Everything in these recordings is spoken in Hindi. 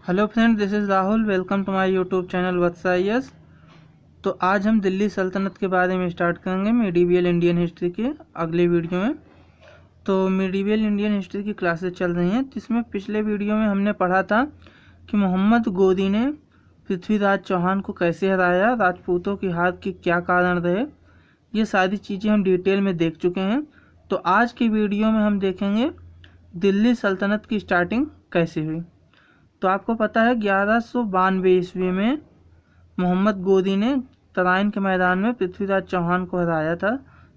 Hello friend, this is Rahul. Welcome to my YouTube channel वत्साइयस। तो आज हम दिल्ली सल्तनत के बारे में स्टार्ट करेंगे मिडीवियल इंडियन हिस्ट्री के अगले वीडियो में। तो मिडीवियल इंडियन हिस्ट्री की क्लासेस चल रही हैं, जिसमें पिछले वीडियो में हमने पढ़ा था कि मोहम्मद गोरी ने पृथ्वीराज चौहान को कैसे हराया, राजपूतों की हार के क्या कारण रहे। ये सारी चीज़ें हम डिटेल में देख चुके हैं। तो आज की वीडियो में हम देखेंगे दिल्ली सल्तनत की स्टार्टिंग कैसे हुई। तो आपको पता है 1192 ईस्वी में मोहम्मद गोरी ने तराइन के मैदान में पृथ्वीराज चौहान को हराया था,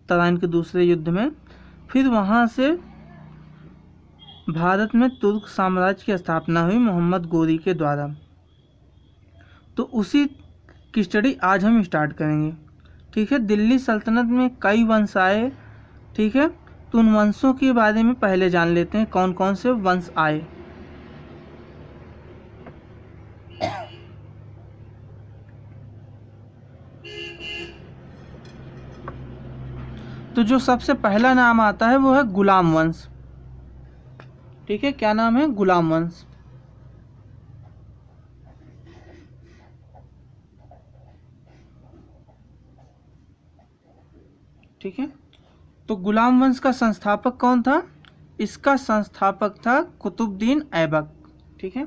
तराइन के दूसरे युद्ध में। फिर वहाँ से भारत में तुर्क साम्राज्य की स्थापना हुई मोहम्मद गोरी के द्वारा। तो उसी की स्टडी आज हम स्टार्ट करेंगे। ठीक है, दिल्ली सल्तनत में कई वंश आए। ठीक है, तो उन वंशों के बारे में पहले जान लेते हैं, कौन कौन से वंश आए। तो जो सबसे पहला नाम आता है वो है गुलाम वंश। ठीक है, क्या नाम है? गुलाम वंश। ठीक है, तो गुलाम वंश का संस्थापक कौन था? इसका संस्थापक था कुतुबुद्दीन ऐबक। ठीक है,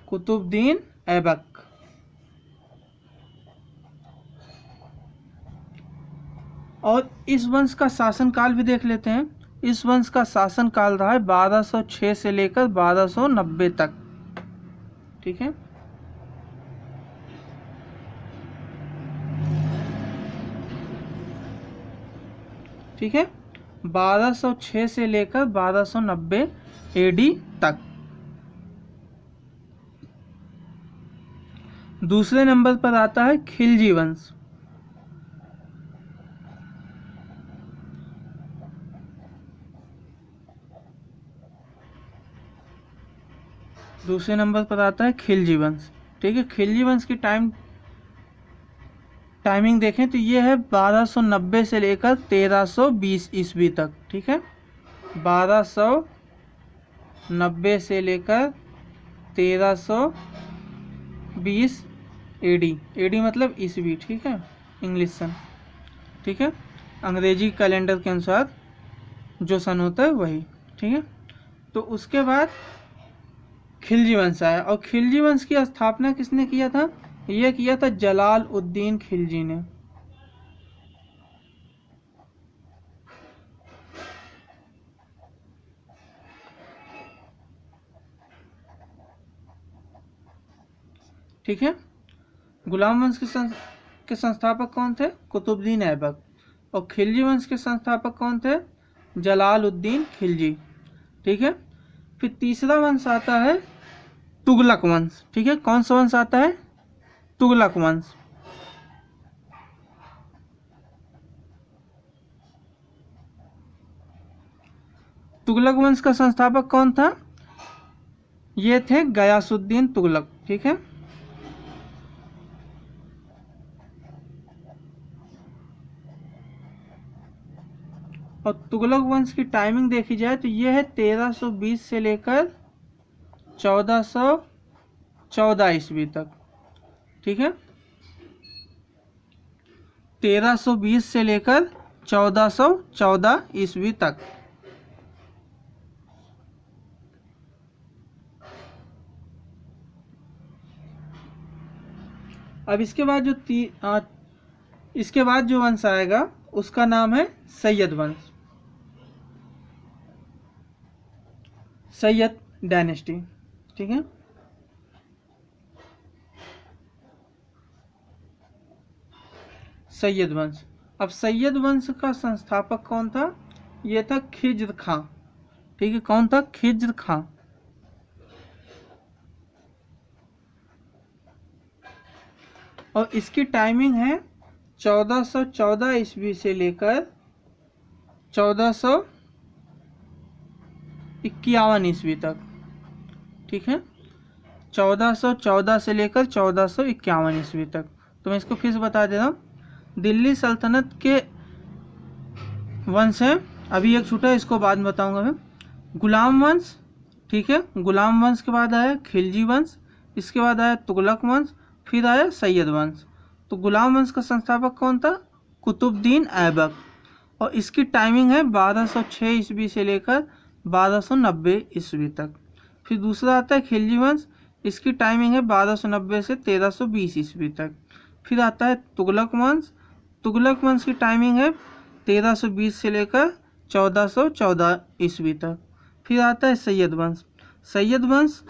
कुतुबुद्दीन ऐबक। और इस वंश का शासनकाल भी देख लेते हैं। इस वंश का शासनकाल रहा है 1206 से लेकर 1290 तक। ठीक है, ठीक है, 1206 से लेकर 1290 एडी तक। दूसरे नंबर पर आता है खिलजी वंश। दूसरे नंबर पर आता है खिलजी वंश। ठीक है, खिलजी वंश की टाइमिंग देखें तो ये है 1290 से लेकर 1320 ईस्वी तक। ठीक है, 1290 से लेकर 1320 एडी। एडी मतलब ईस्वी। ठीक है, इंग्लिश सन। ठीक है, अंग्रेजी कैलेंडर के अनुसार जो सन होता है वही। ठीक है, तो उसके बाद खिलजी वंश आया। और खिलजी वंश की स्थापना किसने किया था? यह किया था जलाल उद्दीन खिलजी ने। ठीक है, गुलाम वंश के संस्थापक कौन थे? कुतुबुद्दीन ऐबक। और खिलजी वंश के संस्थापक कौन थे? जलाल उद्दीन खिलजी। ठीक है, फिर तीसरा वंश आता है तुगलक वंश। ठीक है, कौन सा वंश आता है? तुगलक वंश। तुगलक वंश का संस्थापक कौन था? ये थे गयासुद्दीन तुगलक। ठीक है, और तुगलक वंश की टाइमिंग देखी जाए तो ये है 1320 से लेकर 1414 ईस्वी तक। ठीक है, 1320 से लेकर 1414 ईस्वी तक। अब इसके बाद जो वंश आएगा उसका नाम है सैयद वंश, सैयद डायनेस्टी। ठीक है, सैयद वंश। अब सैयद वंश का संस्थापक कौन था? यह था खिज्र खां। ठीक है, कौन था? खिज्र खां। और इसकी टाइमिंग है 1414 ईस्वी से लेकर 1451 ईस्वी तक। ठीक है, 1414 से लेकर 1451 ईस्वी तक। तो मैं इसको फिर से बता दे रहा हूँ। दिल्ली सल्तनत के वंश हैं अभी एक छूटा है, इसको बाद में बताऊंगा मैं। गुलाम वंश, ठीक है, गुलाम वंश के बाद आया खिलजी वंश, इसके बाद आया तुगलक वंश, फिर आया सैयद वंश। तो गुलाम वंश का संस्थापक कौन था? कुतुबुद्दीन ऐबक, और इसकी टाइमिंग है 1206 ईस्वी से लेकर 1290 ईस्वी तक। फिर दूसरा आता है खिलजी वंश, इसकी टाइमिंग है 1290 से 1320 ईस्वी तक। फिर आता है तुगलक वंश, तुगलक वंश की टाइमिंग है 1320 से लेकर 1414 ईस्वी तक। फिर आता है सैयद वंश, सैयद वंश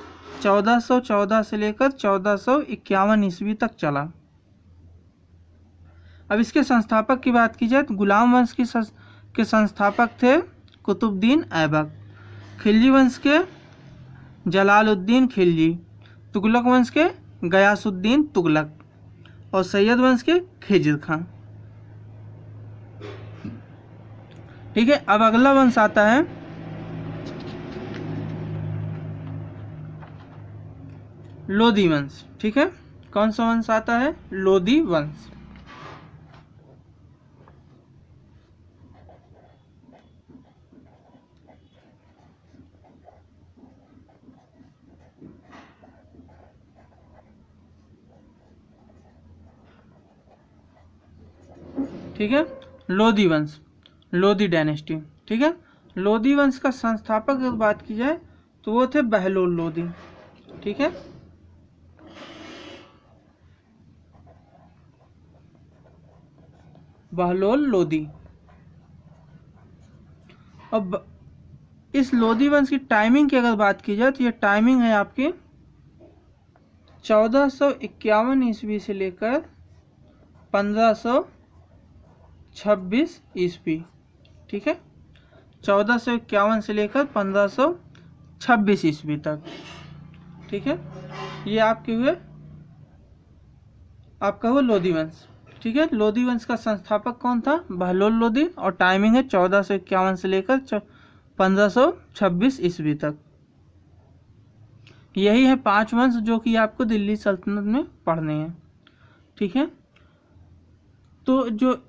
1414 से लेकर 1451 ईस्वी तक चला। अब इसके संस्थापक की बात की जाए तो गुलाम वंश के संस्थापक थे कुतुबुद्दीन ऐबक, खिलजी वंश के जलालुद्दीन खिलजी, तुगलक वंश के गयासुद्दीन तुगलक, और सैयद वंश के खिज्र खां। ठीक है, अब अगला वंश आता है लोदी वंश। ठीक है, कौन सा वंश आता है? लोदी वंश। ठीक है, लोदी वंश, लोदी डायनेस्टी। ठीक है, लोदी वंश का संस्थापक अगर बात की जाए तो वो थे बहलोल लोदी। ठीक है, बहलोल लोदी। अब इस लोदी वंश की टाइमिंग की अगर बात की जाए तो ये टाइमिंग है आपकी 1451 ईस्वी से लेकर 1526 ईस्वी। ठीक है, 1451 से लेकर 1526 ईस्वी तक। ठीक है, ये आपके हुए आपका हुआ लोदी वंश। ठीक है, लोदी वंश का संस्थापक कौन था? बहलोल लोदी, और टाइमिंग है 1451 से लेकर 1526 ईस्वी तक। यही है 5 वंश जो कि आपको दिल्ली सल्तनत में पढ़ने हैं। ठीक है, तो जो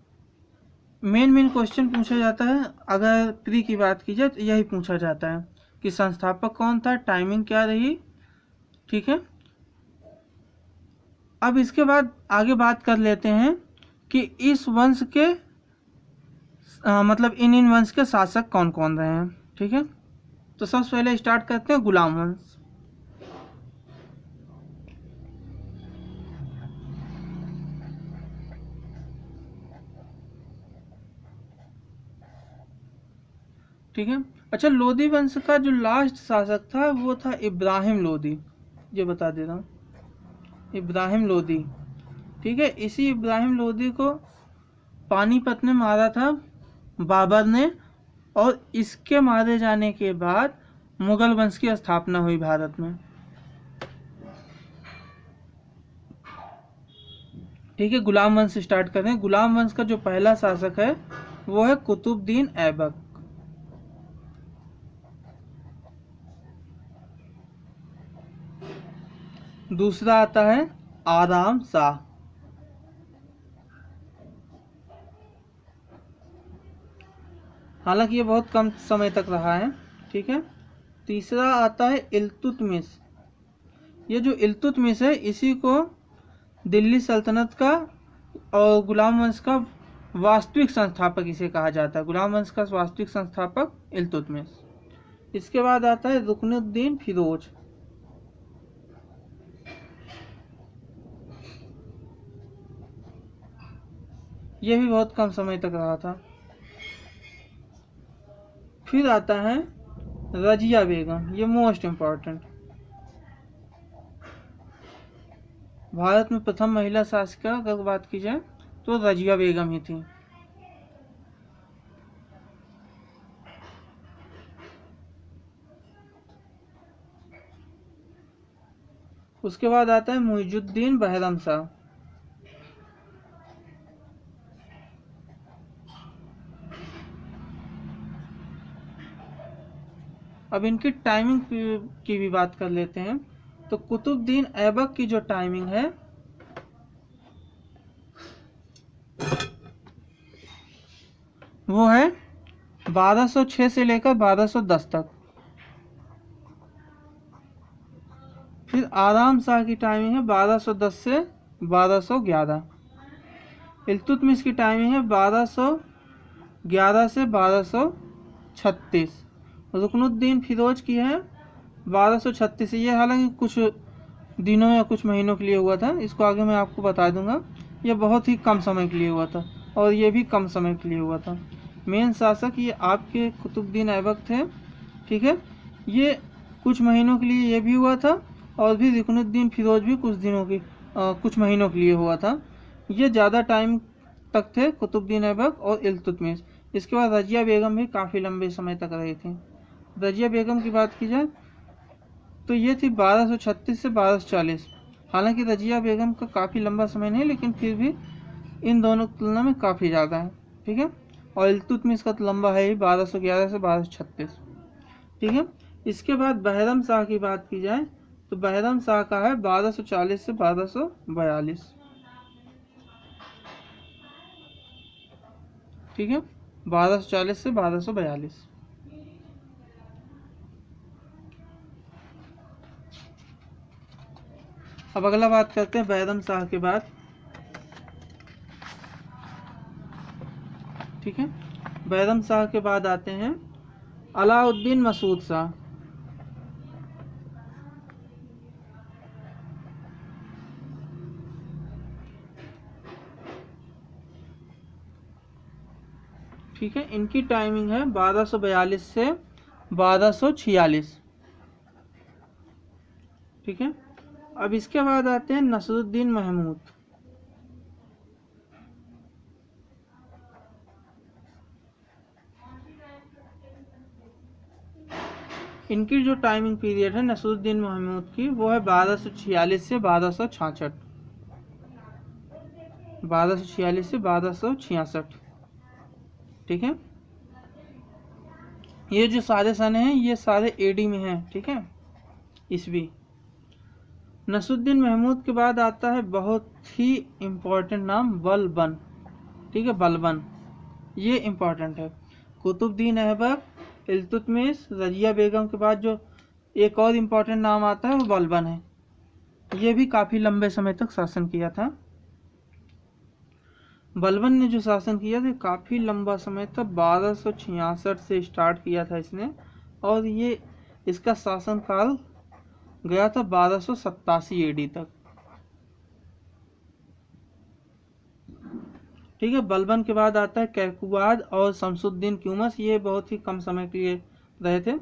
मेन क्वेश्चन पूछा जाता है अगर प्री की बात की जाए तो यही पूछा जाता है कि संस्थापक कौन था, टाइमिंग क्या रही। ठीक है, अब इसके बाद आगे बात कर लेते हैं कि इस वंश के मतलब इन वंश के शासक कौन कौन रहे हैं। ठीक है, तो सबसे पहले स्टार्ट करते हैं गुलाम वंश। ठीक है, अच्छा, लोदी वंश का जो लास्ट शासक था वो था इब्राहिम लोदी, ये बता दे रहा हूँ, इब्राहिम लोदी। ठीक है, इसी इब्राहिम लोदी को पानीपत में मारा था बाबर ने, और इसके मारे जाने के बाद मुगल वंश की स्थापना हुई भारत में। ठीक है, गुलाम वंश स्टार्ट करें। गुलाम वंश का जो पहला शासक है वो है कुतुबुद्दीन ऐबक। दूसरा आता है आराम शाह। हालांकि ये बहुत कम समय तक रहा है। ठीक है, तीसरा आता है इल्तुतमिश। ये जो इल्तुतमिश है इसी को दिल्ली सल्तनत का और गुलाम वंश का वास्तविक संस्थापक इसे कहा जाता है। गुलाम वंश का वास्तविक संस्थापक इल्तुतमिश। इसके बाद आता है रुकनुद्दीन फिरोज। यह भी बहुत कम समय तक रहा था। फिर आता है रजिया बेगम, ये मोस्ट इम्पॉर्टेंट। भारत में प्रथम महिला शासिका अगर बात की जाए तो रजिया बेगम ही थी। उसके बाद आता है मुइजुद्दीन बहरम शाह। अब इनकी टाइमिंग की भी बात कर लेते हैं। तो कुतुबुद्दीन ऐबक की जो टाइमिंग है वो है 1206 से लेकर 1210 तक। फिर आराम शाह की टाइमिंग है 1210 से 1211। इल्तुतमिश की टाइमिंग है 1211 से 1236। रुकनुद्दीन फिरोज की है 1236। ये हालांकि कुछ दिनों या कुछ महीनों के लिए हुआ था, इसको आगे मैं आपको बता दूंगा। ये बहुत ही कम समय के लिए हुआ था और ये भी कम समय के लिए हुआ था। मेन शासक ये आपके कुतुबुद्दीन ऐबक थे, ठीक है। ये कुछ महीनों के लिए ये भी हुआ था और भी रुकनुद्दीन फिरोज भी कुछ महीनों के लिए हुआ था। ये ज़्यादा टाइम तक थे कुतुबुद्दीन ऐबक और इल्तुतमिश। इसके बाद रजिया बेगम भी काफ़ी लंबे समय तक रही थी। रजिया बेगम की बात की जाए तो ये थी 1236 से 1240। हालांकि रजिया बेगम का काफ़ी लंबा समय नहीं, लेकिन फिर भी इन दोनों की तुलना में काफ़ी ज़्यादा है, ठीक है। और इल्तुतमिश का तो लंबा है ही, 1211 से 1236, ठीक है। इसके बाद बहरम शाह की बात की जाए तो बहरम शाह का है 1240 से 1242, ठीक है। 1240 से 1242। अब अगला बात करते हैं बहरम शाह के बाद, ठीक है। बहरम शाह के बाद आते हैं अलाउद्दीन मसूद शाह। ठीक है, इनकी टाइमिंग है 1242 से 1246, ठीक है। अब इसके बाद आते हैं नसरुद्दीन महमूद। इनकी जो टाइमिंग पीरियड है नसरुद्दीन महमूद की, वो है 1246 से 1266, 1246 से 1266, ठीक है। ये जो सारे सन हैं ये सारे एडी में हैं, ठीक है, ईस्वी। नसरुद्दीन महमूद के बाद आता है बहुत ही इम्पोर्टेंट नाम बलबन, ठीक है, बलबन। ये इम्पोर्टेंट है। कुतुबुद्दीन ऐबक, इल्तुतमिश, रजिया बेगम के बाद जो एक और इम्पोर्टेंट नाम आता है वो बलबन है। ये भी काफ़ी लंबे समय तक शासन किया था। बलबन ने जो शासन किया था काफ़ी लंबा समय तक 1266 से स्टार्ट किया था इसने, और ये इसका शासनकाल गया था 1287 एडी तक, ठीक है। बलबन के बाद आता है कैकुबाद और शमसुद्दीन क्यूमस। ये बहुत ही कम समय के लिए रहे थे,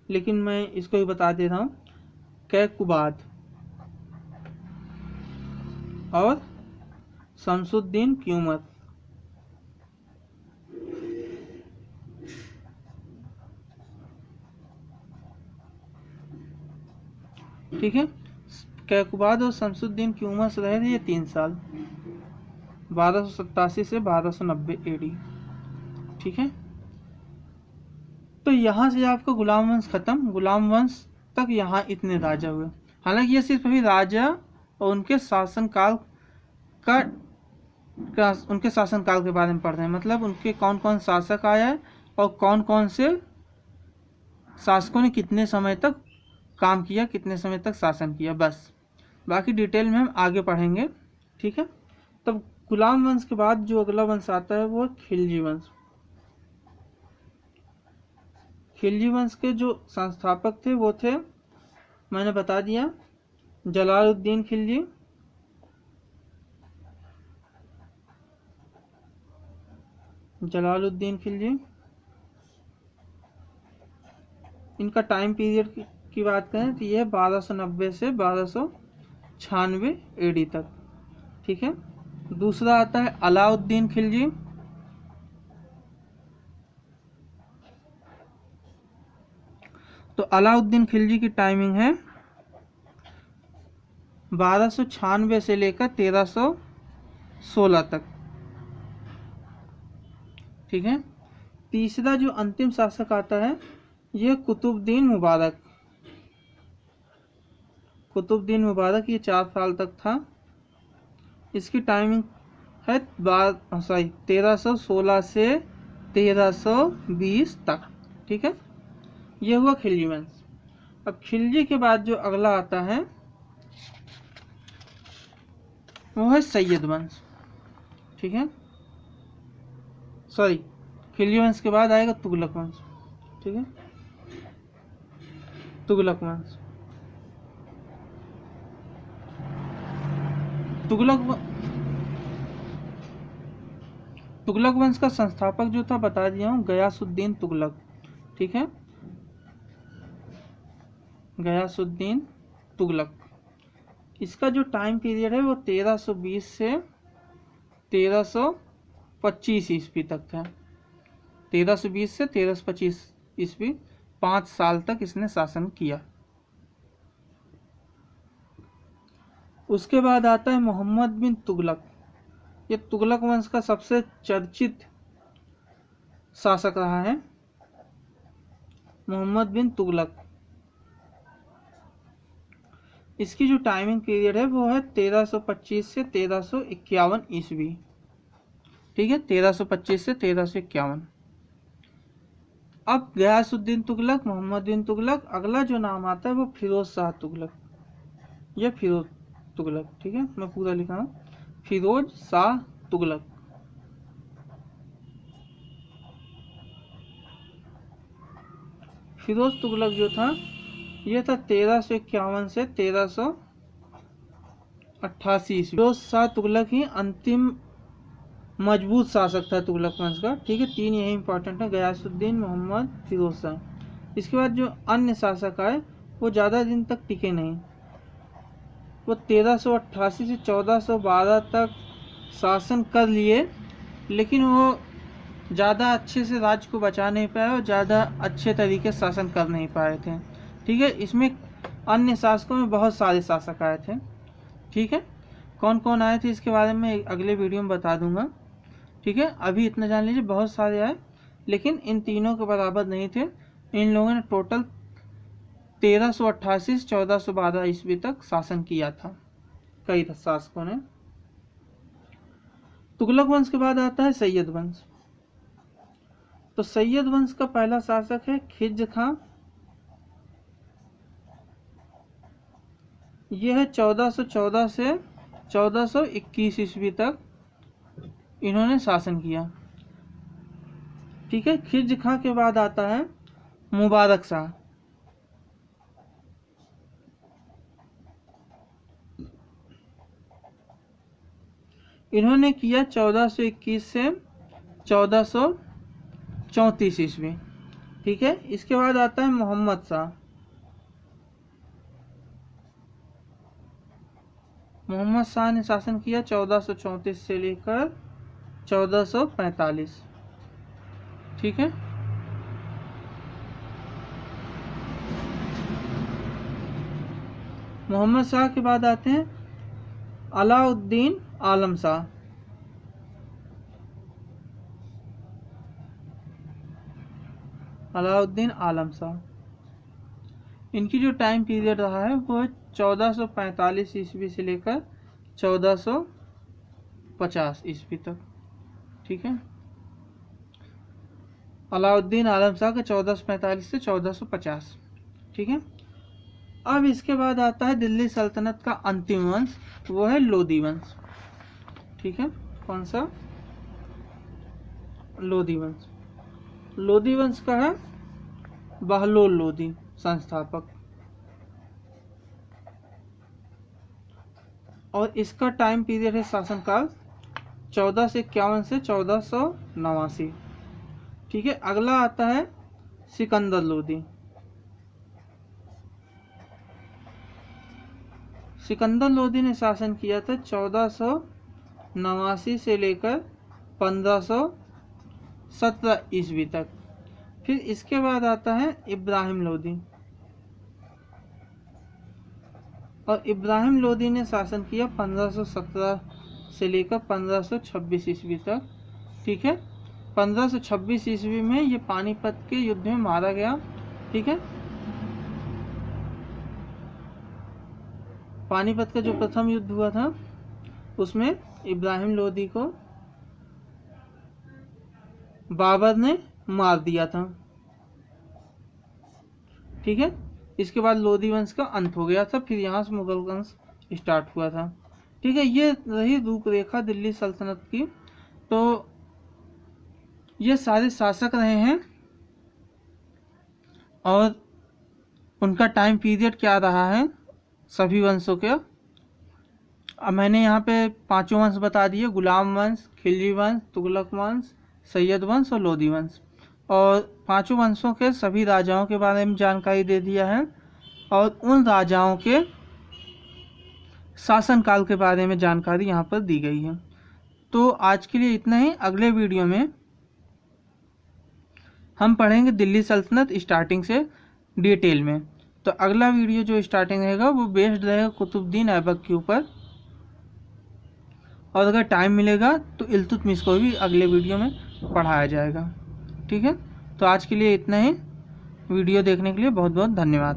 लेकिन मैं इसको भी बता दे रहा हूँ। कैकुबाद और शमसुद्दीन क्यूमस, ठीक है। कैकुबाद और शमसुद्दीन क्यूमस रहे थे ये 3 साल, 1287 से 1290 एडी, ठीक है। तो यहाँ से आपका गुलाम वंश खत्म। गुलाम वंश तक यहाँ इतने राजा हुए। हालांकि ये सिर्फ अभी राजा और उनके शासनकाल उनके शासनकाल के बारे में पढ़ रहे हैं, मतलब उनके कौन कौन शासक आया है और कौन कौन से शासकों ने कितने समय तक काम किया, कितने समय तक शासन किया, बस। बाकी डिटेल में हम आगे पढ़ेंगे, ठीक है। तब गुलाम वंश के बाद जो अगला वंश आता है वो खिलजी वंश। खिलजी वंश के जो संस्थापक थे वो थे, मैंने बता दिया, जलालुद्दीन खिलजी, जलालुद्दीन खिलजी। इनका टाइम पीरियड की बात करें तो ये 1290 से 1296 एडी तक, ठीक है। दूसरा आता है अलाउद्दीन खिलजी। तो अलाउद्दीन खिलजी की टाइमिंग है 1296 से लेकर 1316 तक, ठीक है। तीसरा जो अंतिम शासक आता है ये कुतुबुद्दीन मुबारक। कुतुबुद्दीन मुबारक ये 4 साल तक था। इसकी टाइमिंग है 1316 से 1320 तक। ठीक है, ये हुआ खिलजी वंश। अब खिलजी के बाद जो अगला आता है वो है सैयद वंश। ठीक है, सॉरी, खिलजी वंश के बाद आएगा तुगलक वंश। ठीक है, तुगलक वंश। तुगलक वंश का संस्थापक जो था बता दिया हूँ, गयासुद्दीन तुगलक। ठीक है, गयासुद्दीन तुगलक। इसका जो टाइम पीरियड है वो 1320 से 1325 ईस्वी तक था। 1320 से 1325 ईस्वी, 5 साल तक इसने शासन किया। उसके बाद आता है मोहम्मद बिन तुगलक। ये तुगलक वंश का सबसे चर्चित शासक रहा है, मोहम्मद बिन तुगलक। इसकी जो टाइमिंग पीरियड है वो है 1325 से 1351 ईस्वी। ठीक है, 1325 से 1351। अब गयासुद्दीन तुगलक, मोहम्मद बिन तुगलक, अगला जो नाम आता है वो फिरोज शाह तुगलक या फिरोज तुगलक। ठीक है, मैं पूरा लिखा हूँ, फिरोज शाह तुगलक। फिरोज तुगलक जो था ये था 1351 से 1388 ईस्वी। फिरोज शाह तुगलक ही अंतिम मजबूत शासक था तुगलक वंश का। ठीक है, 3 यही इंपॉर्टेंट है, गयासुद्दीन, मोहम्मद, फिरोज शाह। इसके बाद जो अन्य शासक आए वो ज़्यादा दिन तक टिके नहीं। वो 1388 से 1412 तक शासन कर लिए, लेकिन वो ज़्यादा अच्छे से राज्य को बचा नहीं पाए और ज़्यादा अच्छे तरीके से शासन कर नहीं पाए थे। ठीक है, इसमें अन्य शासकों में बहुत सारे शासक आए थे। ठीक है, कौन कौन आए थे इसके बारे में अगले वीडियो में बता दूंगा। ठीक है, अभी इतना जान लीजिए, बहुत सारे आए लेकिन इन तीनों के बराबर नहीं थे। इन लोगों ने टोटल 1388 से 1412 ईस्वी तक शासन किया था, कई शासकों ने। तुगलक वंश के बाद आता है सैयद वंश। तो सैयद वंश का पहला शासक है खिज्र खां। यह है 1414 से 1421 ईस्वी तक इन्होंने शासन किया। ठीक है, खिज्र खां के बाद आता है मुबारक शाह। इन्होंने किया 1421 से 1434 ईस्वी। ठीक है, इसके बाद आता है मोहम्मद शाह। मोहम्मद शाह ने शासन किया 1434 से लेकर 1445। ठीक है, मोहम्मद शाह के बाद आते हैं अलाउद्दीन आलम शाह। अलाउद्दीन आलम शाह, इनकी जो टाइम पीरियड रहा है वो 1445 ईस्वी से लेकर 1450 ईस्वी तक। ठीक है, अलाउद्दीन आलम शाह का 1445 से 1450। ठीक है, अब इसके बाद आता है दिल्ली सल्तनत का अंतिम वंश, वो है लोधी वंश। ठीक है, कौन सा? लोधी वंश। लोधी वंश का है बहलोल लोधी संस्थापक, और इसका टाइम पीरियड है शासनकाल 1451 से 1489। ठीक है, अगला आता है सिकंदर लोधी। सिकंदर लोधी ने शासन किया था 1489 से लेकर 1517 ईस्वी तक। फिर इसके बाद आता है इब्राहिम लोधी, और इब्राहिम लोधी ने शासन किया 1517 से लेकर 1526 ईस्वी तक। ठीक है, 1526 ईस्वी में ये पानीपत के युद्ध में मारा गया। ठीक है, पानीपत का जो प्रथम युद्ध हुआ था उसमें इब्राहिम लोधी को बाबर ने मार दिया था। ठीक है, इसके बाद लोधी वंश का अंत हो गया था, फिर यहाँ से मुगल वंश स्टार्ट हुआ था। ठीक है, ये रही रूपरेखा दिल्ली सल्तनत की। तो ये सारे शासक रहे हैं और उनका टाइम पीरियड क्या रहा है सभी वंशों के। अब मैंने यहाँ पे पांचों वंश बता दिए, गुलाम वंश, खिलजी वंश, तुगलक वंश, सैयद वंश और लोधी वंश। और पांचों वंशों के सभी राजाओं के बारे में जानकारी दे दिया है और उन राजाओं के शासनकाल के बारे में जानकारी यहाँ पर दी गई है। तो आज के लिए इतना ही। अगले वीडियो में हम पढ़ेंगे दिल्ली सल्तनत स्टार्टिंग से डिटेल में। तो अगला वीडियो जो स्टार्टिंग रहेगा वो बेस्ड रहेगा कुतुबुद्दीन ऐबक के ऊपर, और अगर टाइम मिलेगा तो इल्तुतमिश को भी अगले वीडियो में पढ़ाया जाएगा। ठीक है, तो आज के लिए इतना ही। वीडियो देखने के लिए बहुत बहुत धन्यवाद।